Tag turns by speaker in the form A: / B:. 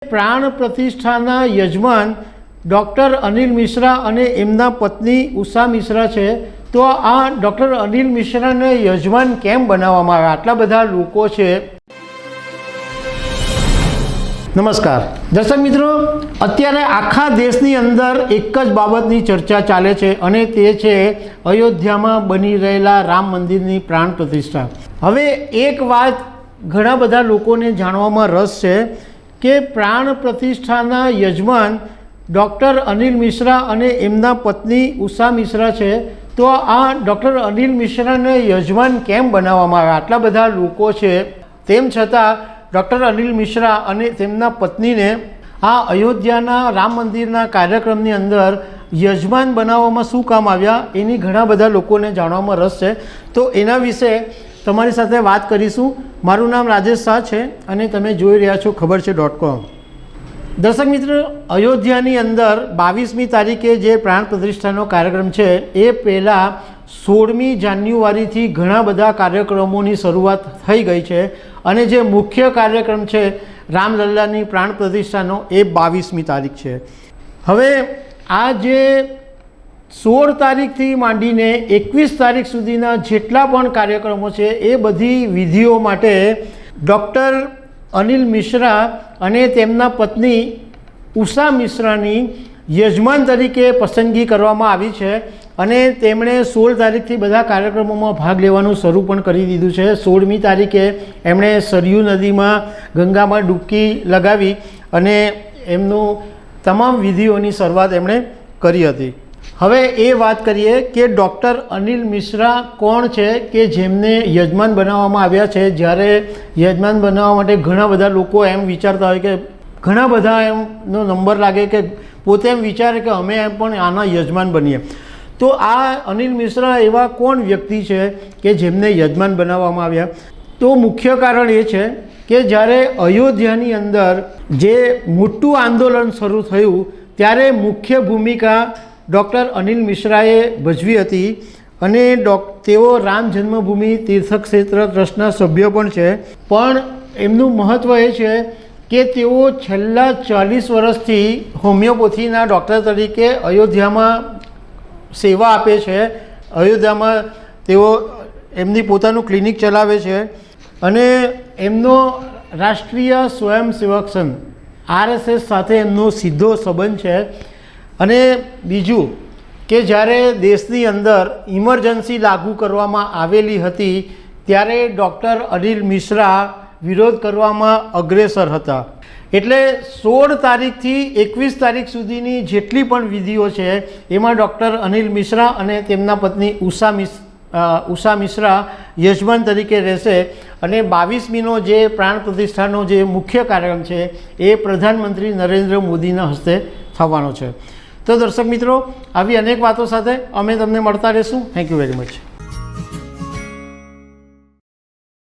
A: પ્રાણ પ્રતિષ્ઠાના યજમાન ડૉક્ટર અનિલ મિશ્રા અને એમના પત્ની ઉષા મિશ્રા છે। તો આ ડૉક્ટર અનિલ મિશ્રાને યજમાન કેમ બનાવવામાં આવ્યા? આટલા બધા લોકો છે। નમસ્કાર દર્શક મિત્રો, અત્યારે આખા દેશની અંદર એક જ બાબતની ચર્ચા ચાલે છે અને તે છે અયોધ્યામાં બની રહેલા રામ મંદિરની પ્રાણ પ્રતિષ્ઠા। હવે એક વાત ઘણા બધા લોકોને જાણવામાં રસ છે કે પ્રાણ પ્રતિષ્ઠાના યજમાન ડૉક્ટર અનિલ મિશ્રા અને એમના પત્ની ઉષા મિશ્રા છે। તો આ ડૉક્ટર અનિલ મિશ્રાને યજમાન કેમ બનાવવામાં આવ્યા? આટલા બધા લોકો છે, તેમ છતાં ડૉક્ટર અનિલ મિશ્રા અને તેમના પત્નીને આ અયોધ્યાના રામ મંદિરના કાર્યક્રમની અંદર યજમાન બનાવવામાં શું કામ આવ્યા, એની ઘણા બધા લોકોને જાણવામાં રસ છે। તો એના વિશે તમારી સાથે વાત કરીશું। મારું નામ રાજેશ શાહ છે અને તમે જોઈ રહ્યા છો ખબર છે.com। દર્શક મિત્રો, અયોધ્યાની અંદર 22મી તારીખે જે પ્રાણ પ્રતિષ્ઠાનો કાર્યક્રમ છે એ પહેલાં 16મી જાન્યુઆરીથી ઘણા બધા કાર્યક્રમોની શરૂઆત થઈ ગઈ છે અને જે મુખ્ય કાર્યક્રમ છે રામલલ્લાની પ્રાણ પ્રતિષ્ઠાનો એ 22મી તારીખ છે। હવે આ જે 16 તારીખથી માંડીને 21 તારીખ સુધીના જેટલા પણ કાર્યક્રમો છે એ બધી વિધિઓ માટે ડૉક્ટર અનિલ મિશ્રા અને તેમના પત્ની ઉષા મિશ્રાની યજમાન તરીકે પસંદગી કરવામાં આવી છે અને તેમણે 16 તારીખથી બધા કાર્યક્રમોમાં ભાગ લેવાનું શરૂ પણ કરી દીધું છે। 16મી તારીખે એમણે સરયુ નદીમાં ગંગામાં ડૂબકી લગાવી અને એમનું તમામ વિધિઓની શરૂઆત એમણે કરી હતી। હવે એ વાત કરીએ કે ડૉક્ટર અનિલ મિશ્રા કોણ છે કે જેમને યજમાન બનાવવામાં આવ્યા છે। જ્યારે યજમાન બનાવવા માટે ઘણા બધા લોકો એમ વિચારતા હોય કે ઘણા બધા એમનો નંબર લાગે કે પોતે એમ વિચારે કે અમે એમ પણ આના યજમાન બનીએ। તો આ અનિલ મિશ્રા એવા કોણ વ્યક્તિ છે કે જેમને યજમાન બનાવવામાં આવ્યા? તો મુખ્ય કારણ એ છે કે જ્યારે અયોધ્યાની અંદર જે મોટું આંદોલન શરૂ થયું ત્યારે મુખ્ય ભૂમિકા ડૉક્ટર અનિલ મિશ્રાએ ભજવી હતી અને તેઓ રામ જન્મભૂમિ તીર્થક્ષેત્ર ટ્રસ્ટના સભ્ય પણ છે। પણ એમનું મહત્ત્વ એ છે કે તેઓ છેલ્લા 40 વર્ષથી હોમિયોપેથીના ડૉક્ટર તરીકે અયોધ્યામાં સેવા આપે છે। અયોધ્યામાં તેઓ એમની પોતાનું ક્લિનિક ચલાવે છે અને એમનો રાષ્ટ્રીય સ્વયંસેવક સંઘ RSS સાથે એમનો સીધો સંબંધ છે। અને બીજું કે જ્યારે દેશની અંદર ઇમરજન્સી લાગુ કરવામાં આવેલી હતી ત્યારે ડૉક્ટર અનિલ મિશ્રા વિરોધ કરવામાં અગ્રેસર હતા। એટલે 16 તારીખથી 21 તારીખ સુધીની જેટલી પણ વિધિઓ છે એમાં ડૉક્ટર અનિલ મિશ્રા અને તેમના પત્ની ઉષા મિશ્રા યજમાન તરીકે રહેશે અને 22મીનો જે પ્રાણ પ્રતિષ્ઠાનો જે મુખ્ય કાર્યક્રમ છે એ પ્રધાનમંત્રી નરેન્દ્ર મોદીના હસ્તે થવાનો છે। તો દર્શક મિત્રો, આવી અનેક વાતો સાથે અમે તમને મળતા રહીશું। Thank you very much.